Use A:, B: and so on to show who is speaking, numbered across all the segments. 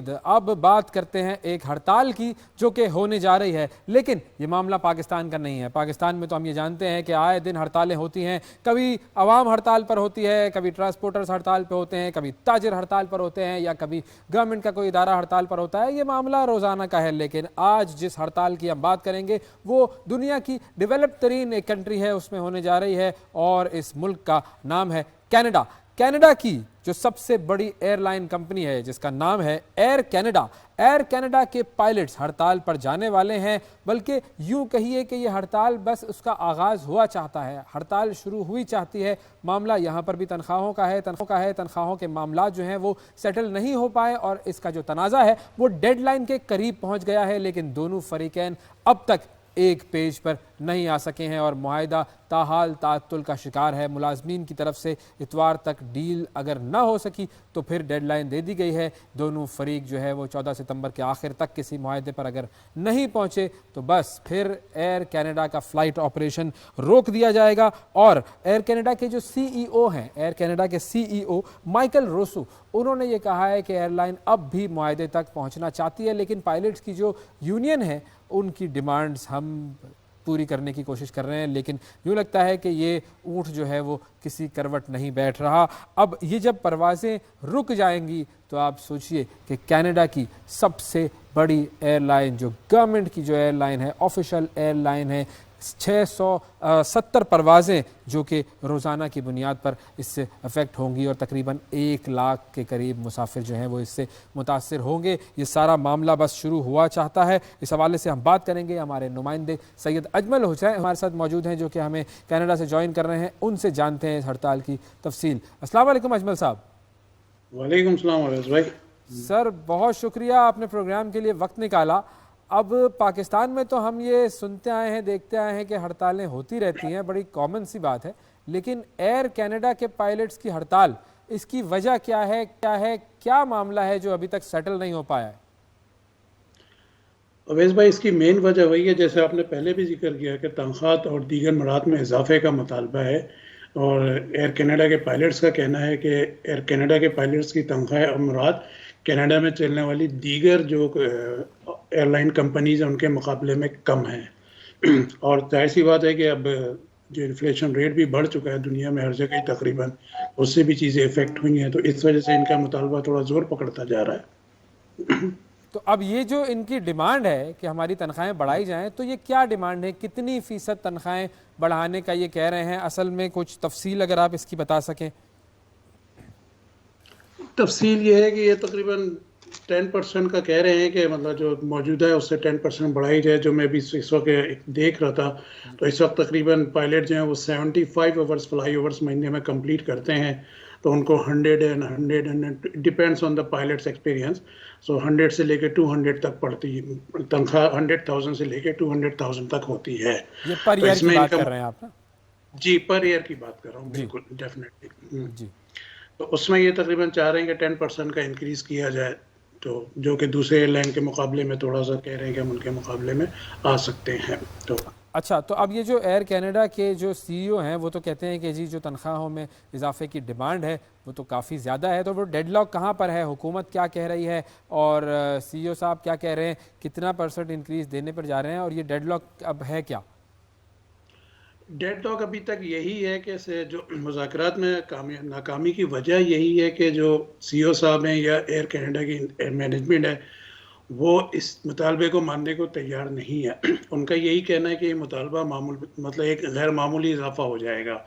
A: جاوید، اب بات کرتے ہیں ایک ہڑتال کی جو کہ ہونے جا رہی ہے، لیکن یہ معاملہ پاکستان کا نہیں ہے۔ پاکستان میں تو ہم یہ جانتے ہیں کہ آئے دن ہڑتالیں ہوتی ہیں، کبھی عوام ہڑتال پر ہوتی ہے، کبھی ٹرانسپورٹرز ہڑتال پہ ہوتے ہیں، کبھی تاجر ہڑتال پر ہوتے ہیں، یا کبھی گورنمنٹ کا کوئی ادارہ ہڑتال پر ہوتا ہے۔ یہ معاملہ روزانہ کا ہے، لیکن آج جس ہڑتال کی ہم بات کریں گے وہ دنیا کی ڈیولپ ترین ایک کنٹری ہے، اس میں ہونے جا رہی ہے، اور اس ملک کا نام ہے کینیڈا۔ کینیڈا کی جو سب سے بڑی ایئر لائن کمپنی ہے جس کا نام ہے ایئر کینیڈا، ایئر کینیڈا کے پائلٹس ہڑتال پر جانے والے ہیں، بلکہ یوں کہیے کہ یہ ہڑتال بس اس کا آغاز ہوا چاہتا ہے، ہڑتال شروع ہوئی چاہتی ہے۔ معاملہ یہاں پر بھی تنخواہوں کا ہے، تنخواہوں کے معاملات جو ہیں وہ سیٹل نہیں ہو پائے، اور اس کا جو تنازع ہے وہ ڈیڈ لائن کے قریب پہنچ گیا ہے، لیکن دونوں فریقین اب تک ایک پیج پر نہیں آ سکے ہیں، اور معاہدہ تاحال تعطل کا شکار ہے۔ ملازمین کی طرف سے اتوار تک ڈیل اگر نہ ہو سکی تو پھر ڈیڈ لائن دے دی گئی ہے۔ دونوں فریق جو ہے وہ 14 ستمبر کے آخر تک کسی معاہدے پر اگر نہیں پہنچے تو بس پھر ایئر کینیڈا کا فلائٹ آپریشن روک دیا جائے گا۔ اور ایئر کینیڈا کے جو سی ای او ہیں، ایئر کینیڈا کے سی ای او مائیکل روسو، انہوں نے یہ کہا ہے کہ ایئر لائن اب بھی معاہدے تک پہنچنا چاہتی ہے، لیکن پائلٹس کی جو یونین ہے ان کی ڈیمانڈز ہم پوری کرنے کی کوشش کر رہے ہیں، لیکن یوں لگتا ہے کہ یہ اونٹ جو ہے وہ کسی کروٹ نہیں بیٹھ رہا۔ اب یہ جب پروازیں رک جائیں گی تو آپ سوچئے کہ کینیڈا کی سب سے بڑی ایئر لائن، جو گورنمنٹ کی جو ایئر لائن ہے، آفیشل ایئر لائن ہے، 670 پروازیں جو کہ روزانہ کی بنیاد پر اس سے افیکٹ ہوں گی، اور تقریباً 1 لاکھ کے قریب مسافر جو ہیں وہ اس سے متاثر ہوں گے۔ یہ سارا معاملہ بس شروع ہوا چاہتا ہے۔ اس حوالے سے ہم بات کریں گے، ہمارے نمائندے سید اجمل حسین ہمارے ساتھ موجود ہیں جو کہ ہمیں کینیڈا سے جوائن کر رہے ہیں، ان سے جانتے ہیں اس ہڑتال کی تفصیل۔ السلام علیکم اجمل صاحب۔
B: وعلیکم السلام علیکم بھائی۔
A: سر بہت شکریہ، آپ نے پروگرام کے لیے وقت نکالا۔ اب پاکستان میں تو ہم یہ سنتے آئے ہیں، دیکھتے آئے ہیں کہ ہڑتالیں ہوتی رہتی ہیں، بڑی کامن سی بات ہے، لیکن ایئر کینیڈا کے پائلٹس کی ہڑتال، اس کی وجہ کیا ہے، کیا معاملہ ہے جو ابھی تک سیٹل نہیں ہو پایا ہے؟
B: اویس بھائی، اس کی مین وجہ وہی ہے جیسے آپ نے پہلے بھی ذکر کیا کہ تنخواہ اور دیگر مراد میں اضافے کا مطالبہ ہے، اور ایئر کینیڈا کے پائلٹس کا کہنا ہے کہ ایئر کینیڈا کے پائلٹس کی تنخواہ اور مراد کینیڈا میں چلنے والی دیگر جو ایئر لائن کمپنیز ہیں ان کے مقابلے میں کم ہیں، اور ظاہر سی بات ہے کہ اب جو انفلیشن ریٹ بھی بڑھ چکا ہے دنیا میں ہر جگہ تقریباً، اس سے بھی چیزیں افیکٹ ہوئی ہیں، تو اس وجہ سے ان کا مطالبہ تھوڑا زور پکڑتا جا رہا ہے۔
A: تو اب یہ جو ان کی ڈیمانڈ ہے کہ ہماری تنخواہیں بڑھائی جائیں، تو یہ کیا ڈیمانڈ ہے؟ کتنی فیصد تنخواہیں بڑھانے کا یہ کہہ رہے ہیں؟ اصل میں کچھ تفصیل اگر آپ اس کی بتا سکیں۔
B: تفصیل یہ ہے کہ یہ تقریباً 10% کا کہہ رہے ہیں کہ مطلب جو موجودہ ہے اس سے 10% بڑھائی جائے، جو میں بھی اس وقت دیکھ رہا تھا تو اس وقت تقریباً پائلٹ جو ہیں وہ 75 اوورس فلائی اوورس مہینے میں کمپلیٹ کرتے ہیں، تو ان کو 100 depends on the pilots experience, so 100 سے لے کے 200 تک پڑتی ہے تنخواہ، 100,000 سے لے کے 200,000 تک ہوتی ہے۔
A: یہ پر ایئر کی بات کر رہے ہیں آپ نا؟
B: جی، پر ایئر کی بات کر رہا ہوں،
A: جی
B: بالکل ڈیفینیٹلی۔
A: جی۔
B: تو اس میں یہ تقریباً چاہ رہے ہیں کہ 10% کا انکریز کیا جائے، تو جو کہ دوسرے ایئر لائن کے مقابلے میں تھوڑا سا کہہ رہے ہیں کہ ہم ان کے مقابلے میں آ سکتے ہیں۔ تو
A: اچھا، تو اب یہ جو ایئر کینیڈا کے جو سی ای او ہیں وہ تو کہتے ہیں کہ جی جو تنخواہوں میں اضافے کی ڈیمانڈ ہے وہ تو کافی زیادہ ہے، تو وہ ڈیڈ لاک کہاں پر ہے؟ حکومت کیا کہہ رہی ہے، اور سی ای او صاحب کیا کہہ رہے ہیں؟ کتنا % انکریز دینے پر جا رہے ہیں، اور یہ ڈیڈ لاک اب ہے کیا؟
B: ڈیڈ لاک ابھی تک یہی ہے کہ جو مذاکرات میں ناکامی کی وجہ یہی ہے کہ جو سی او صاحب ہیں یا ایئر کینیڈا کی مینجمنٹ ہے وہ اس مطالبے کو ماننے کو تیار نہیں ہے۔ ان کا یہی کہنا ہے کہ یہ مطالبہ مطلب ایک غیر معمولی اضافہ ہو جائے گا،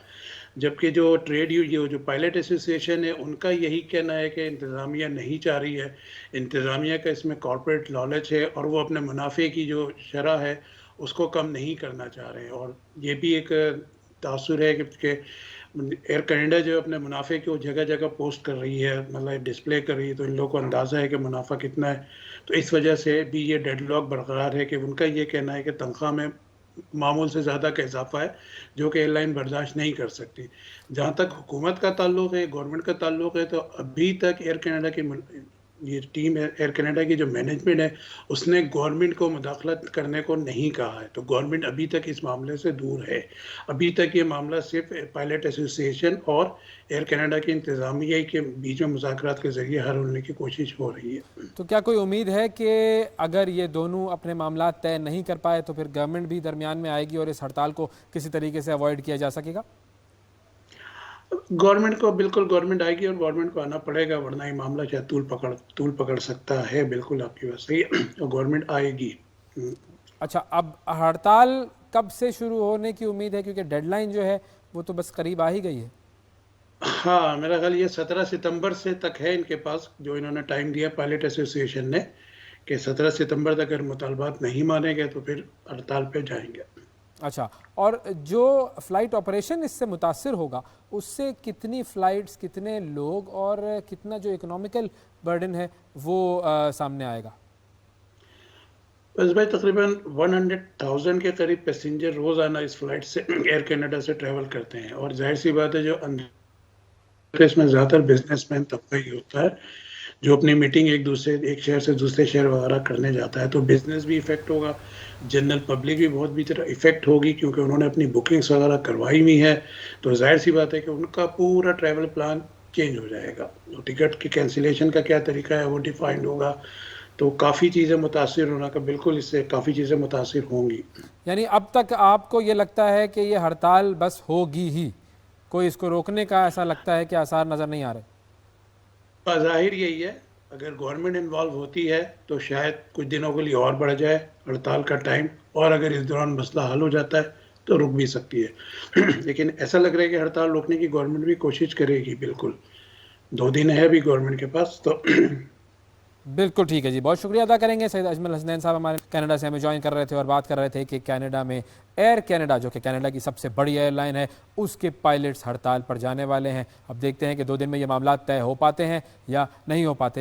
B: جبکہ جو جو پائلٹ ایسوسی ایشن ہے ان کا یہی کہنا ہے کہ انتظامیہ نہیں چاہ رہی ہے، انتظامیہ کا اس میں کارپوریٹ لالچ ہے، اور وہ اپنے منافع کی جو شرح ہے اس کو کم نہیں کرنا چاہ رہے ہیں۔ اور یہ بھی ایک تاثر ہے کہ ایئر کینیڈا جو اپنے منافع کو جگہ جگہ پوسٹ کر رہی ہے، مطلب ڈسپلے کر رہی ہے، تو ان لوگوں کو اندازہ ہے کہ منافع کتنا ہے، تو اس وجہ سے بھی یہ ڈیڈ لاک برقرار ہے کہ ان کا یہ کہنا ہے کہ تنخواہ میں معمول سے زیادہ کا اضافہ ہے جو کہ ایئر لائن برداشت نہیں کر سکتی۔ جہاں تک حکومت کا تعلق ہے، گورنمنٹ کا تعلق ہے، تو ابھی تک ایئر کینیڈا کی یہ ٹیم ایئر کینیڈا کی جو مینجمنٹ ہے اس نے گورنمنٹ کو مداخلت کرنے کو نہیں کہا ہے، تو گورنمنٹ ابھی تک اس معاملے سے دور ہے۔ ابھی تک یہ معاملہ صرف پائلٹ ایسوسی ایشن اور ایئر کینیڈا کی انتظامیہ کے بیچ میں مذاکرات کے ذریعے حل ہونے کی کوشش ہو رہی ہے۔
A: تو کیا کوئی امید ہے کہ اگر یہ دونوں اپنے معاملات طے نہیں کر پائے تو پھر گورنمنٹ بھی درمیان میں آئے گی اور اس ہڑتال کو کسی طریقے سے اوائڈ کیا جا سکے گا؟
B: گورنمنٹ کو بالکل گورنمنٹ آئے گی اور گورنمنٹ کو آنا پڑے گا، ورنہ یہ معاملہ شاید طول پکڑ سکتا ہے۔ بالکل آپ کی بات صحیح ہے، اور گورنمنٹ آئے گی۔
A: اچھا، اب ہڑتال کب سے شروع ہونے کی امید ہے؟ کیونکہ ڈیڈ لائن جو ہے وہ تو بس قریب آ ہی گئی ہے۔
B: ہاں، میرا خیال یہ 17 ستمبر سے تک ہے ان کے پاس، جو انہوں نے ٹائم دیا پائلٹ ایسوسی ایشن نے، کہ 17 ستمبر تک اگر مطالبات نہیں مانے گئے تو پھر ہڑتال پہ جائیں گے۔
A: اچھا، اور جو فلائٹ آپریشن اس سے متاثر ہوگا اس سے کتنی فلائٹس، کتنے لوگ اور کتنا جو اکنومیکل برڈن ہے وہ سامنے آئے گا؟
B: بس بھائی تقریباً 100,000 کے قریب پیسنجر روزانہ اس فلائٹ سے ایئر کینیڈا سے ٹریول کرتے ہیں، اور ظاہر سی بات ہے جو اس میں زیادہ تر بزنس مین طبقہ ہی ہوتا ہے جو اپنی میٹنگ ایک شہر سے دوسرے شہر وغیرہ کرنے جاتا ہے، تو بزنس بھی افیکٹ ہوگا، جنرل پبلک بھی بہت بھی طرح افیکٹ ہوگی، کیونکہ انہوں نے اپنی بکنگز وغیرہ کروائی ہوئی ہے، تو ظاہر سی بات ہے کہ ان کا پورا ٹریول پلان چینج ہو جائے گا۔ ٹکٹ کی کینسلیشن کا کیا طریقہ ہے وہ ڈیفائنڈ ہوگا، تو کافی چیزیں متاثر ہونا کا بالکل اس سے کافی چیزیں متاثر ہوں گی۔
A: یعنی اب تک آپ کو یہ لگتا ہے کہ یہ ہڑتال بس ہوگی ہی، کوئی اس کو روکنے کا ایسا لگتا ہے کہ آثار نظر نہیں آ رہے؟
B: ظاہر یہی ہے، اگر گورنمنٹ انوالو ہوتی ہے تو شاید کچھ دنوں کے لیے اور بڑھ جائے ہڑتال کا ٹائم، اور اگر اس دوران مسئلہ حل ہو جاتا ہے تو رک بھی سکتی ہے۔ لیکن ایسا لگ رہا ہے کہ ہڑتال روکنے کی گورنمنٹ بھی کوشش کرے گی، بالکل 2 دن ہے ابھی گورنمنٹ کے پاس، تو
A: بالکل ٹھیک ہے جی، بہت شکریہ ادا کریں گے۔ سید اجمل حسنین صاحب ہمارے کینیڈا سے ہمیں جوائن کر رہے تھے اور بات کر رہے تھے کہ کینیڈا میں ایئر کینیڈا، جو کہ کینیڈا کی سب سے بڑی ایئر لائن ہے، اس کے پائلٹس ہڑتال پر جانے والے ہیں۔ اب دیکھتے ہیں کہ 2 دن میں یہ معاملات طے ہو پاتے ہیں یا نہیں ہو پاتے۔